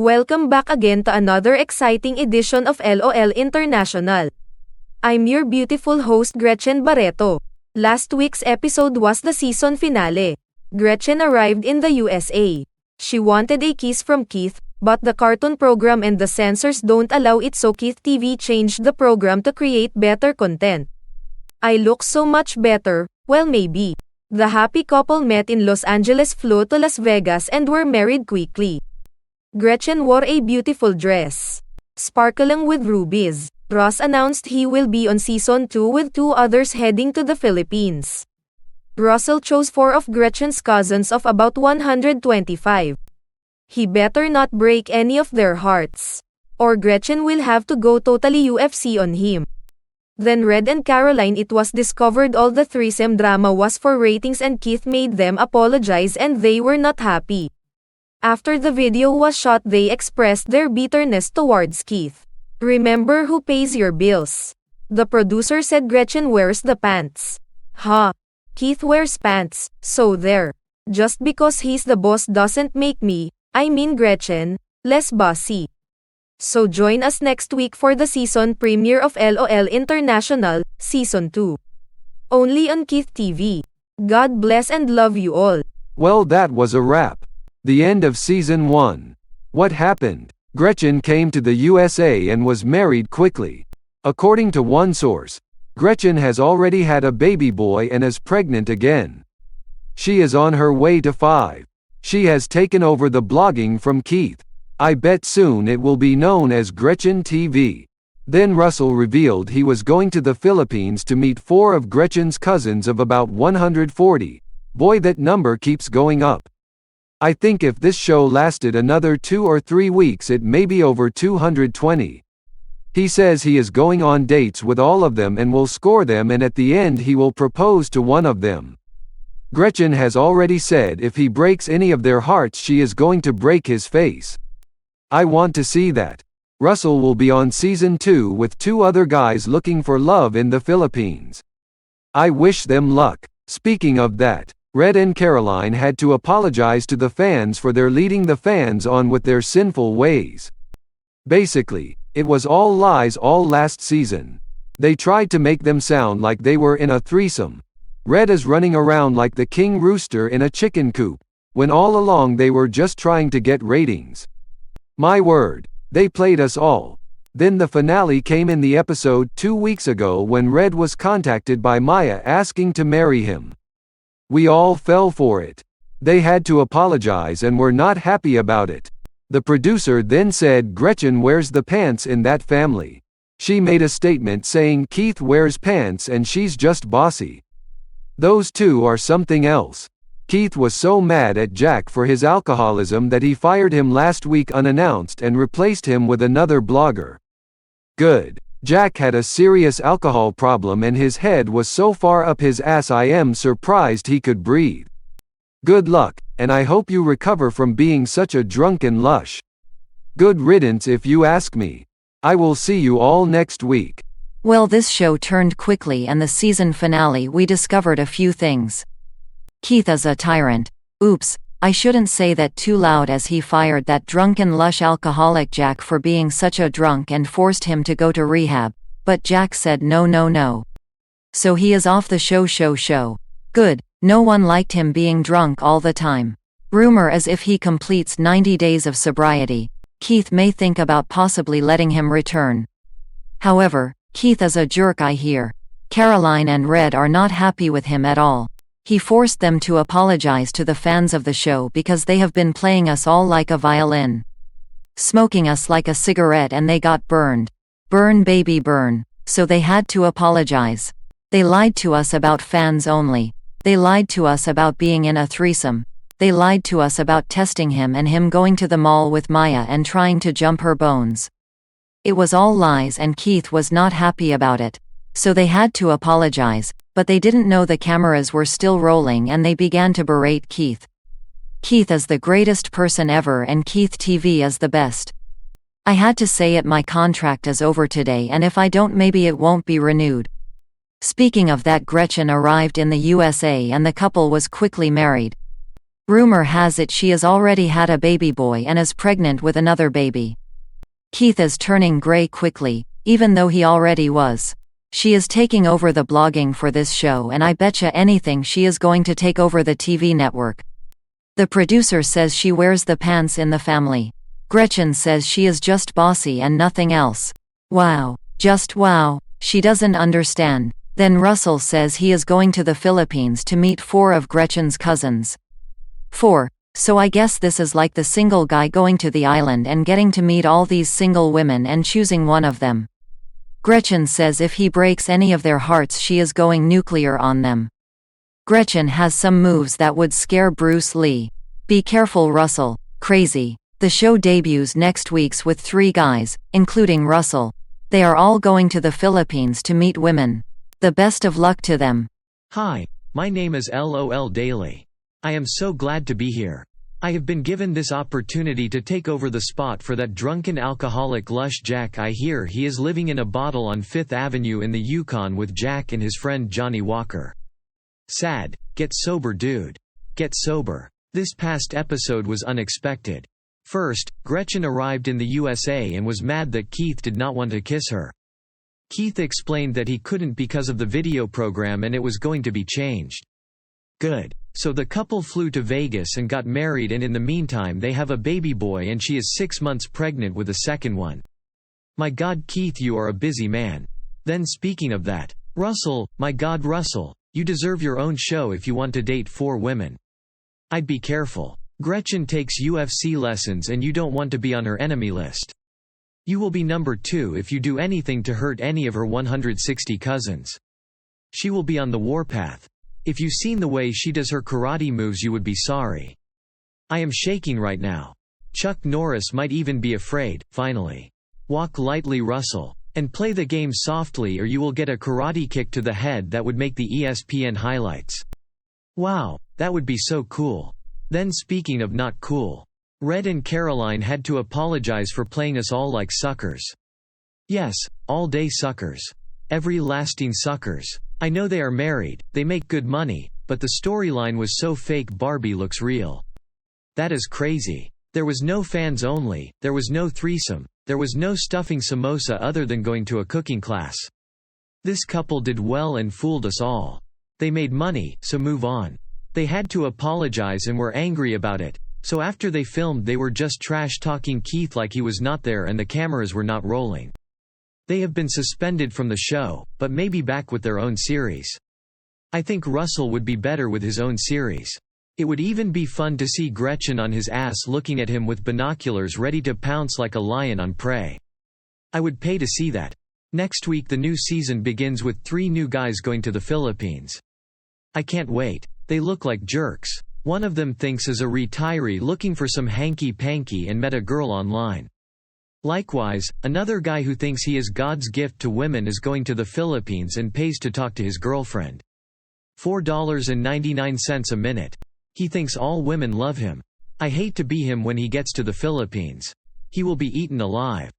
Welcome back again to another exciting edition of LOL International. I'm your beautiful host Gretchen Barreto. Last week's episode was the season finale. Gretchen arrived in the USA. She wanted a kiss from Keith, but the cartoon program and the censors don't allow it, so Keith TV changed the program to create better content. I look so much better, well maybe. The happy couple met in Los Angeles, flew to Las Vegas and were married quickly. Gretchen wore a beautiful dress, sparkling with rubies. Ross announced he will be on season 2 with 2 others heading to the Philippines. Russell chose 4 of Gretchen's cousins of about 125. He better not break any of their hearts, or Gretchen will have to go totally UFC on him. Then Red and Caroline, it was discovered all the threesome drama was for ratings and Keith made them apologize and they were not happy. After the video was shot, they expressed their bitterness towards Keith. Remember who pays your bills. The producer said Gretchen wears the pants. Ha! Keith wears pants, so there. Just because he's the boss doesn't make me, I mean Gretchen, less bossy. So join us next week for the season premiere of LOL International, Season 2. Only on Keith TV. God bless and love you all. Well, that was a wrap. The end of Season 1. What happened? Gretchen came to the USA and was married quickly. According to one source, Gretchen has already had a baby boy and is pregnant again. She is on her way to 5. She has taken over the blogging from Keith. I bet soon it will be known as Gretchen TV. Then Russell revealed he was going to the Philippines to meet 4 of Gretchen's cousins of about 140. Boy, that number keeps going up. I think if this show lasted another 2 or 3 weeks it may be over 220. He says he is going on dates with all of them and will score them, and at the end he will propose to one of them. Gretchen has already said if he breaks any of their hearts she is going to break his face. I want to see that. Russell will be on season 2 with 2 other guys looking for love in the Philippines. I wish them luck. Speaking of that, Red and Caroline had to apologize to the fans for their leading the fans on with their sinful ways. Basically, it was all lies all last season. They tried to make them sound like they were in a threesome. Red is running around like the king rooster in a chicken coop, when all along they were just trying to get ratings. My word, they played us all. Then the finale came in the episode 2 weeks ago when Red was contacted by Maya asking to marry him. We all fell for it. They had to apologize and were not happy about it. The producer then said Gretchen wears the pants in that family. She made a statement saying Keith wears pants and she's just bossy. Those two are something else. Keith was so mad at Jack for his alcoholism that he fired him last week unannounced and replaced him with another blogger. Good. Jack had a serious alcohol problem and his head was so far up his ass I am surprised he could breathe. Good luck, and I hope you recover from being such a drunken lush. Good riddance if you ask me. I will see you all next week. Well, this show turned quickly, and the season finale we discovered a few things. Keith is a tyrant. Oops, I shouldn't say that too loud, as he fired that drunken lush alcoholic Jack for being such a drunk and forced him to go to rehab, but Jack said no. So he is off the show. Good, no one liked him being drunk all the time. Rumor is if he completes 90 days of sobriety, Keith may think about possibly letting him return. However, Keith is a jerk, I hear. Caroline and Red are not happy with him at all. He forced them to apologize to the fans of the show because they have been playing us all like a violin, smoking us like a cigarette, and they got burned. Burn baby burn. So they had to apologize. They lied to us about fans only. They lied to us about being in a threesome. They lied to us about testing him and him going to the mall with Maya and trying to jump her bones. It was all lies and Keith was not happy about it. So they had to apologize, but they didn't know the cameras were still rolling and they began to berate Keith. Keith is the greatest person ever and Keith TV is the best. I had to say it, my contract is over today, and if I don't maybe it won't be renewed. Speaking of that, Gretchen arrived in the USA and the couple was quickly married. Rumor has it she has already had a baby boy and is pregnant with another baby. Keith is turning gray quickly, even though he already was. She is taking over the blogging for this show, and I betcha anything she is going to take over the TV network. The producer says she wears the pants in the family. Gretchen says she is just bossy and nothing else. Wow. Just wow. She doesn't understand. Then Russell says he is going to the Philippines to meet 4 of Gretchen's cousins. 4. So I guess this is like the single guy going to the island and getting to meet all these single women and choosing one of them. Gretchen says if he breaks any of their hearts she is going nuclear on them. Gretchen has some moves that would scare Bruce Lee. Be careful, Russell. Crazy. The show debuts next week with 3 guys, including Russell. They are all going to the Philippines to meet women. The best of luck to them. Hi, my name is LOL Daily. I am so glad to be here. I have been given this opportunity to take over the spot for that drunken alcoholic lush Jack. I hear he is living in a bottle on 5th Avenue in the Yukon with Jack and his friend Johnny Walker. Sad. Get sober, dude. Get sober. This past episode was unexpected. First, Gretchen arrived in the USA and was mad that Keith did not want to kiss her. Keith explained that he couldn't because of the video program and it was going to be changed. Good. So the couple flew to Vegas and got married, and in the meantime they have a baby boy and she is 6 months pregnant with a second one. My God, Keith, you are a busy man. Then speaking of that, Russell, my God, Russell, you deserve your own show if you want to date 4 women. I'd be careful. Gretchen takes UFC lessons and you don't want to be on her enemy list. You will be number 2 if you do anything to hurt any of her 160 cousins. She will be on the warpath. If you seen the way she does her karate moves you would be sorry. I am shaking right now. Chuck Norris might even be afraid. Finally. Walk lightly, Russell. And play the game softly or you will get a karate kick to the head that would make the ESPN highlights. Wow, that would be so cool. Then speaking of not cool. Red and Caroline had to apologize for playing us all like suckers. Yes, all day suckers. Everlasting suckers. I know they are married, they make good money, but the storyline was so fake Barbie looks real. That is crazy. There was no fans only, there was no threesome, there was no stuffing samosa other than going to a cooking class. This couple did well and fooled us all. They made money, so move on. They had to apologize and were angry about it, so after they filmed they were just trash-talking Keith like he was not there and the cameras were not rolling. They have been suspended from the show, but may be back with their own series. I think Russell would be better with his own series. It would even be fun to see Gretchen on his ass looking at him with binoculars ready to pounce like a lion on prey. I would pay to see that. Next week the new season begins with 3 new guys going to the Philippines. I can't wait. They look like jerks. One of them thinks is a retiree looking for some hanky-panky and met a girl online. Likewise, another guy who thinks he is God's gift to women is going to the Philippines and pays to talk to his girlfriend. $4.99 a minute. He thinks all women love him. I hate to be him when he gets to the Philippines. He will be eaten alive.